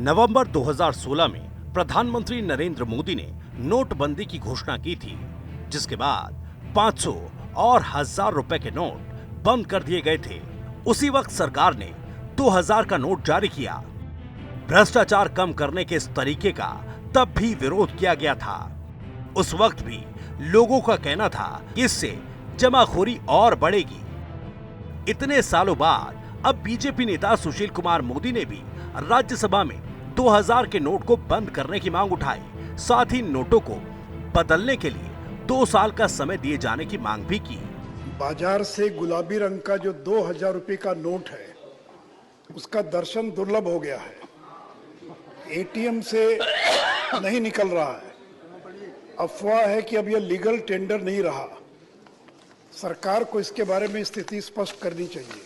नवंबर 2016 में प्रधानमंत्री नरेंद्र मोदी ने नोटबंदी की घोषणा की थी, जिसके बाद 500 और 1000 रुपए के नोट बंद कर दिए गए थे। उसी वक्त सरकार ने 2000 का नोट जारी किया। भ्रष्टाचार कम करने के इस तरीके का तब भी विरोध किया गया था। उस वक्त भी लोगों का कहना था कि इससे जमाखोरी और बढ़ेगी। इतने सालों बाद अब बीजेपी नेता सुशील कुमार मोदी ने भी राज्यसभा में 2000 के नोट को बंद करने की मांग उठाई। साथ ही नोटों को बदलने के लिए 2 साल का समय दिए जाने की मांग भी की। बाजार से गुलाबी रंग का जो 2000 रुपए का नोट है, उसका दर्शन दुर्लभ हो गया है। एटीएम से नहीं निकल रहा है। अफवाह है कि अब यह लीगल टेंडर नहीं रहा। सरकार को इसके बारे में स्थिति स्पष्ट करनी चाहिए।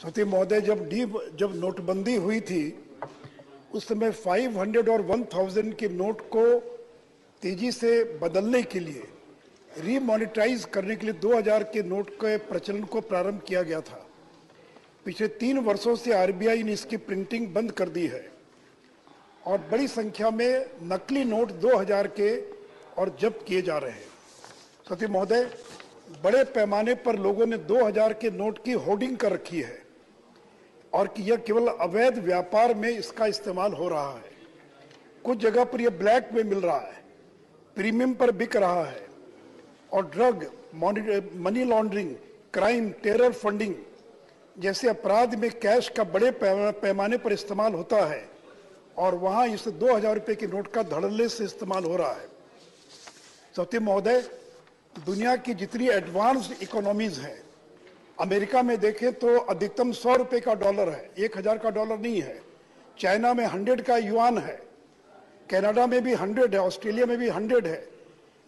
सती महोदय, जब नोटबंदी हुई थी, उस समय 500 और 1000 के नोट को तेजी से बदलने के लिए, रीमॉनिटाइज करने के लिए 2000 के नोट के प्रचलन को प्रारंभ किया गया था। पिछले 3 वर्षों से आरबीआई ने इसकी प्रिंटिंग बंद कर दी है और बड़ी संख्या में नकली नोट 2000 के और जब्त किए जा रहे हैं। सती महोदय, बड़े पैमाने पर लोगों ने 2000 के नोट की होर्डिंग कर रखी है और कि यह केवल अवैध व्यापार में इसका इस्तेमाल हो रहा है। कुछ जगह पर यह ब्लैक में मिल रहा है, प्रीमियम पर बिक रहा है और drug, money laundering, crime, terror funding जैसे अपराध में कैश का बड़े पैमाने पर इस्तेमाल होता है और वहां इस 2000 रुपए के नोट का धड़ल्ले से इस्तेमाल हो रहा है। सत्य महोदय, दुनिया की जितनी एडवांस्ड इकोनॉमीज हैं, अमेरिका में देखें तो अधिकतम 100 रुपए का डॉलर है, 1000 का डॉलर नहीं है। चाइना में 100 का युआन है, कनाडा में भी 100 है, ऑस्ट्रेलिया में भी 100 है।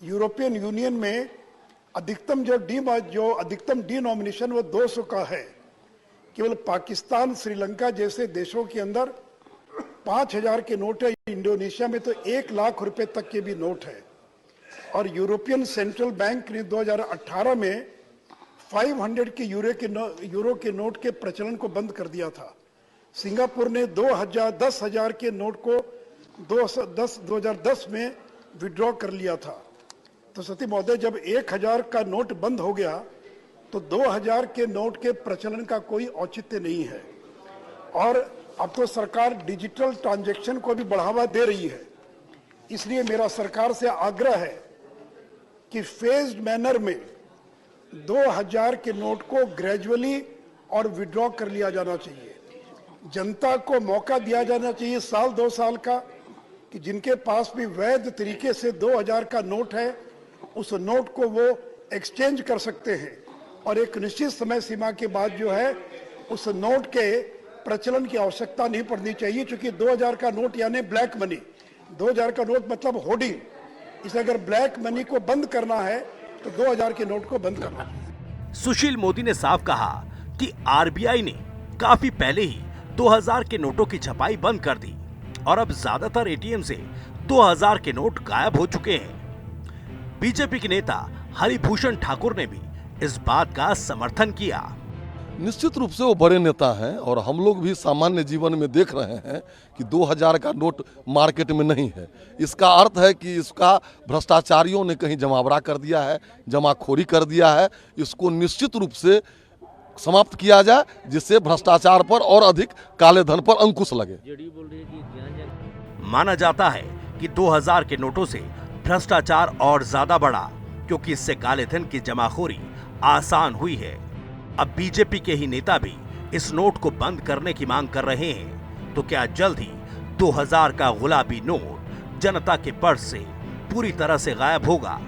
यूरोपियन यूनियन में अधिकतम जो अधिकतम डिनोमिनेशन वो 200 का है। केवल पाकिस्तान, श्रीलंका जैसे देशों के अंदर 5000 के नोट है। इंडोनेशिया में तो 1 लाख रुपए तक के भी नोट है। और यूरोपियन सेंट्रल बैंक ने 2018 में 500 के यूरो के नोट के प्रचलन को बंद कर दिया था। सिंगापुर ने 10,000 के नोट को 2010 में विड्रॉ कर लिया था। तो सती महोदय, जब 1000 का नोट बंद हो गया तो 2000 के नोट के प्रचलन का कोई औचित्य नहीं है। और अब तो सरकार डिजिटल ट्रांजैक्शन को भी बढ़ावा दे रही है। इसलिए मेरा सरकार से आग्रह है कि फेज्ड मैनर में 2000 के नोट को ग्रेजुअली और विड्रॉ कर लिया जाना चाहिए। जनता को मौका दिया जाना चाहिए 1-2 साल का, कि जिनके पास भी वैध तरीके से 2000 का नोट है, उस नोट को वो एक्सचेंज कर सकते हैं और एक निश्चित समय सीमा के बाद जो है उस नोट के प्रचलन की आवश्यकता नहीं पड़नी चाहिए। क्योंकि 2000 का नोट यानी ब्लैक मनी, 2000 का नोट मतलब होर्डिंग। इसलिए अगर ब्लैक मनी को बंद करना है तो 2000 के नोट को बंद करना है। सुशील मोदी ने साफ कहा कि आरबीआई ने काफी पहले ही 2000 के नोटों की छपाई बंद कर दी और अब ज्यादातर एटीएम से 2000 के नोट गायब हो चुके हैं। बीजेपी के नेता हरिभूषण ठाकुर ने भी इस बात का समर्थन किया। निश्चित रूप से वो बड़े नेता हैं और हम लोग भी सामान्य जीवन में देख रहे हैं कि 2000 का नोट मार्केट में नहीं है। इसका अर्थ है कि इसका भ्रष्टाचारियों ने कहीं जमावड़ा कर दिया है, जमाखोरी कर दिया है। इसको निश्चित रूप से समाप्त किया जाए, जिससे भ्रष्टाचार पर और अधिक काले धन पर अंकुश लगे। माना जाता है कि 2000 के नोटों से भ्रष्टाचार और ज्यादा बढ़ा, क्योंकि इससे काले धन की जमाखोरी आसान हुई है। अब बीजेपी के ही नेता भी इस नोट को बंद करने की मांग कर रहे हैं। तो क्या जल्द ही 2000 का गुलाबी नोट जनता के पर्स से पूरी तरह से गायब होगा?